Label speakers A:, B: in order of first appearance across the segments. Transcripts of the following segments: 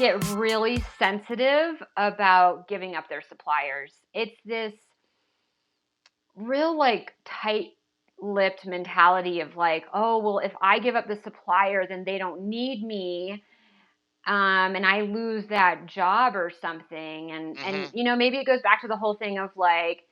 A: get really sensitive about giving up their suppliers. It's this real like tight-lipped mentality of like, oh, well, if I give up the supplier, then they don't need me. And I lose that job or something. And
B: Hmm.
A: maybe it goes back to the whole thing of like,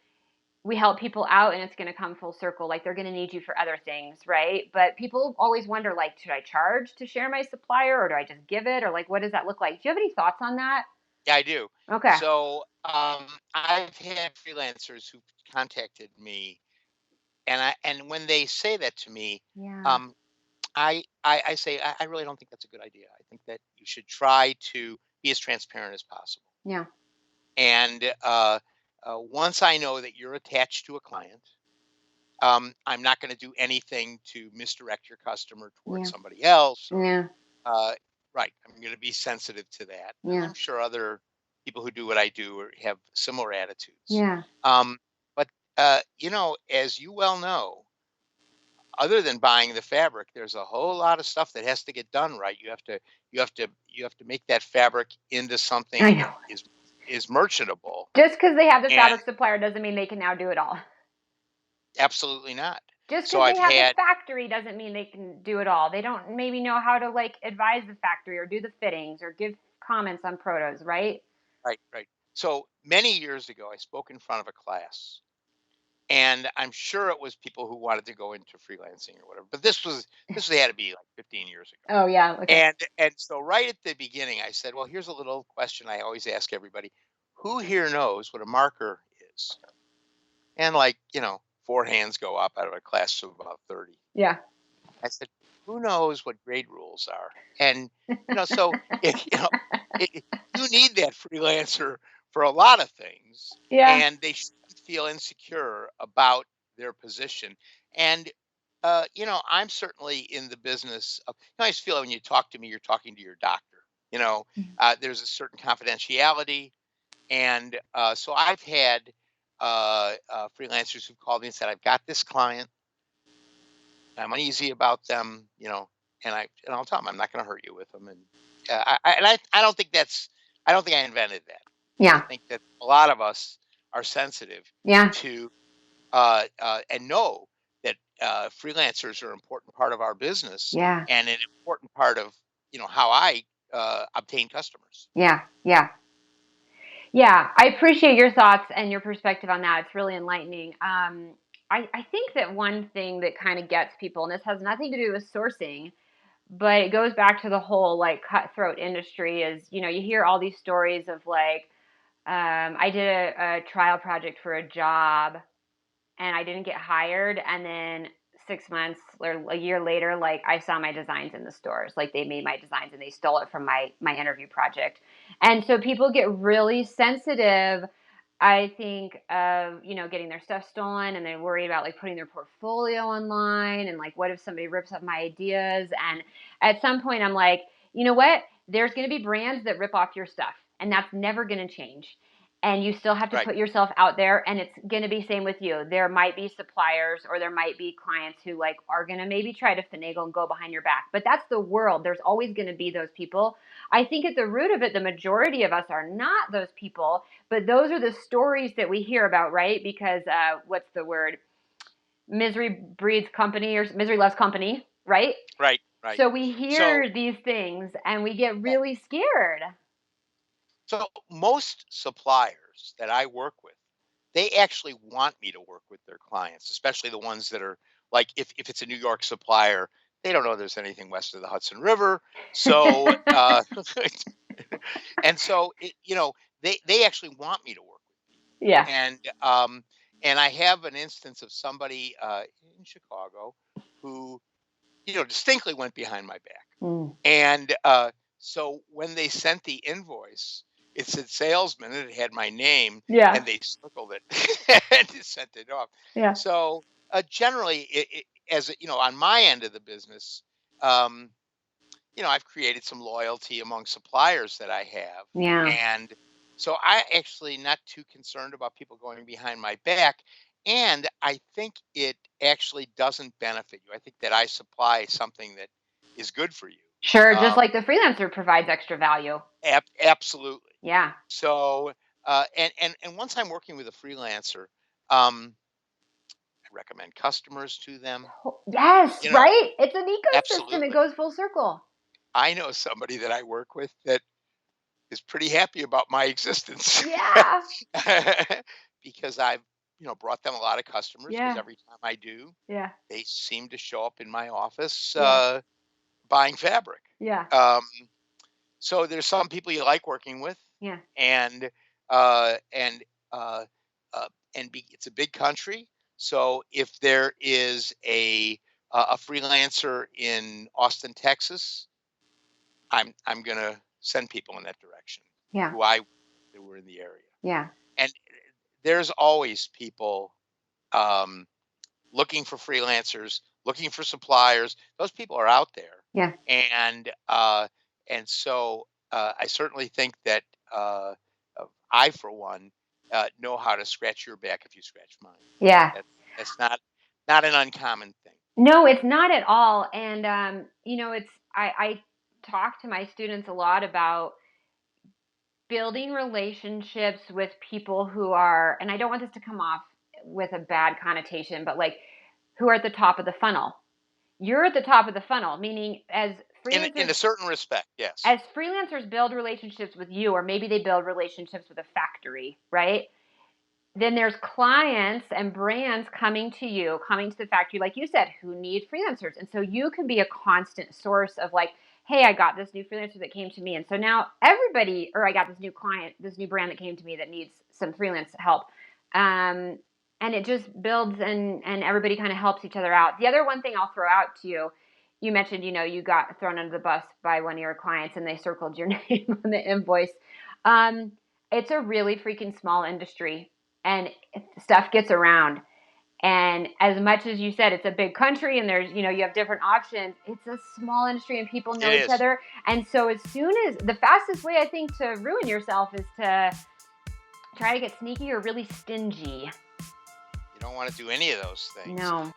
A: we help people out and it's going to come full circle. Like they're going to need you for other things, right? But people always wonder, like, should I charge to share my supplier or do I just give it? Or like, what does that look like? Do you have any thoughts on that?
B: Yeah, I do.
A: Okay.
B: So I've had freelancers who contacted me, and when they say that to me,
A: Yeah.
B: um, I say I really don't think that's a good idea. I think that you should try to be as transparent as possible.
A: Yeah.
B: And once I know that you're attached to a client, I'm not going to do anything to misdirect your customer towards
A: Yeah.
B: somebody else, or
A: Yeah.
B: uh, right. I'm going to be sensitive to that, and
A: Yeah.
B: I'm sure other people who do what I do have similar attitudes.
A: Yeah.
B: Um, but as you well know, other than buying the fabric, there's a whole lot of stuff that has to get done right. You have to make that fabric into
A: I
B: something that
A: know.
B: is merchantable,
A: Just because they have the
B: and
A: fabric supplier doesn't mean they can now do it all.
B: absolutely not.
A: Just
B: So
A: because they
B: I've
A: have the
B: had
A: factory doesn't mean they can do it all. They don't maybe know how to like advise the factory or do the fittings or give comments on protos, right?
B: right, right. So many years ago, I spoke in front of a class, and I'm sure it was people who wanted to go into freelancing or whatever. But this had to be like 15 years ago.
A: Oh yeah. Okay.
B: And so right at the beginning, I said, well, here's a little question I always ask everybody: who here knows what a marker is? And like, four hands go up out of a class of about 30.
A: Yeah.
B: I said, who knows what grade rules are? And so if you need that freelancer for a lot of things,
A: Yeah.
B: and they shouldn't feel insecure about their position. And I'm certainly in the business of. I just feel when you talk to me, you're talking to your doctor. There's a certain confidentiality, and so I've had freelancers who called me and said, "I've got this client. I'm uneasy about them, and I'll tell them I'm not going to hurt you with them." And I don't think I don't think I invented that. I
A: Yeah.
B: think that a lot of us are sensitive
A: Yeah.
B: to and know that freelancers are an important part of our business
A: Yeah.
B: and an important part of how I obtain customers.
A: Yeah. Yeah. Yeah. I appreciate your thoughts and your perspective on that. It's really enlightening. I think that one thing that kind of gets people, and this has nothing to do with sourcing, but it goes back to the whole like cutthroat industry is, you hear all these stories of like, I did a trial project for a job and I didn't get hired. And then 6 months or a year later, like I saw my designs in the stores, like they made my designs and they stole it from my interview project. And so people get really sensitive, I think, of, getting their stuff stolen, and they're worried about like putting their portfolio online and like, what if somebody rips up my ideas? And at some point I'm like, you know what? There's going to be brands that rip off your stuff and that's never going to change. And you still have to
B: Right.
A: put yourself out there, and it's going to be same with you. There might be suppliers or there might be clients who like are going to maybe try to finagle and go behind your back, but that's the world. There's always going to be those people. I think at the root of it, the majority of us are not those people, but those are the stories that we hear about, right? Because what's the word? Misery breeds company, or misery loves company, right?
B: Right. Right.
A: So we
B: So,
A: hear these things and we get
B: yeah.
A: really scared.
B: So most suppliers that I work with, they actually want me to work with their clients, especially the ones that are like, if it's a New York supplier, they don't know there's anything west of the Hudson River. So, and so, they actually want me to work with people.
A: Yeah.
B: And I have an instance of somebody in Chicago who, distinctly went behind my back.
A: Mm.
B: And so when they sent the invoice, it said salesman and it had my name,
A: Yeah.
B: and they circled it and sent it off.
A: Yeah.
B: So generally, as on my end of the business, um, I've created some loyalty among suppliers that I have,
A: Yeah.
B: and so I actually not too concerned about people going behind my back. And I think it actually doesn't benefit you. I think that I supply something that is good for you.
A: Sure, just
B: Um,
A: like the freelancer provides extra value.
B: absolutely.
A: Yeah.
B: So, and once I'm working with a freelancer, I recommend customers to them.
A: Yes,
B: You know,
A: right? It's an ecosystem. It
B: absolutely.
A: goes full circle.
B: I know somebody that I work with that is pretty happy about my existence
A: Yeah.
B: because I've, brought them a lot of customers because
A: Yeah.
B: every time I do,
A: Yeah.
B: they seem to show up in my office
A: Yeah.
B: buying fabric.
A: Yeah.
B: Um, so there's some people you like working with,
A: Yeah.
B: and uh, and uh, it's a big country. So if there is a freelancer in Austin, Texas, I'm gonna send people in that direction
A: Yeah.
B: who I that were in the area.
A: Yeah.
B: And there's always people um, looking for freelancers, looking for suppliers. Those people are out there,
A: Yeah.
B: and uh, and so I certainly think that I, for one, know how to scratch your back if you scratch mine.
A: Yeah.
B: That's not an uncommon thing.
A: No, it's not at all. And it's I talk to my students a lot about building relationships with people who are, and I don't want this to come off with a bad connotation, but like who are at the top of the funnel. You're at the top of the funnel, meaning
B: In a certain respect, yes.
A: as freelancers build relationships with you, or maybe they build relationships with a factory, right? Then there's clients and brands coming to you, coming to the factory, like you said, who need freelancers. And so you can be a constant source of like, hey, I got this new freelancer that came to me. And so now everybody, or I got this new client, this new brand that came to me that needs some freelance help. Um, and it just builds and everybody kind of helps each other out. The other one thing I'll throw out to you, you mentioned, you got thrown under the bus by one of your clients and they circled your name on the invoice. Um, it's a really freaking small industry and stuff gets around. And as much as you said, it's a big country and there's, you have different options. It's a small industry and people know
B: It
A: each
B: is.
A: other. And so as soon as the fastest way I think to ruin yourself is to try to get sneaky or really stingy.
B: You don't want to do any of those things.
A: No.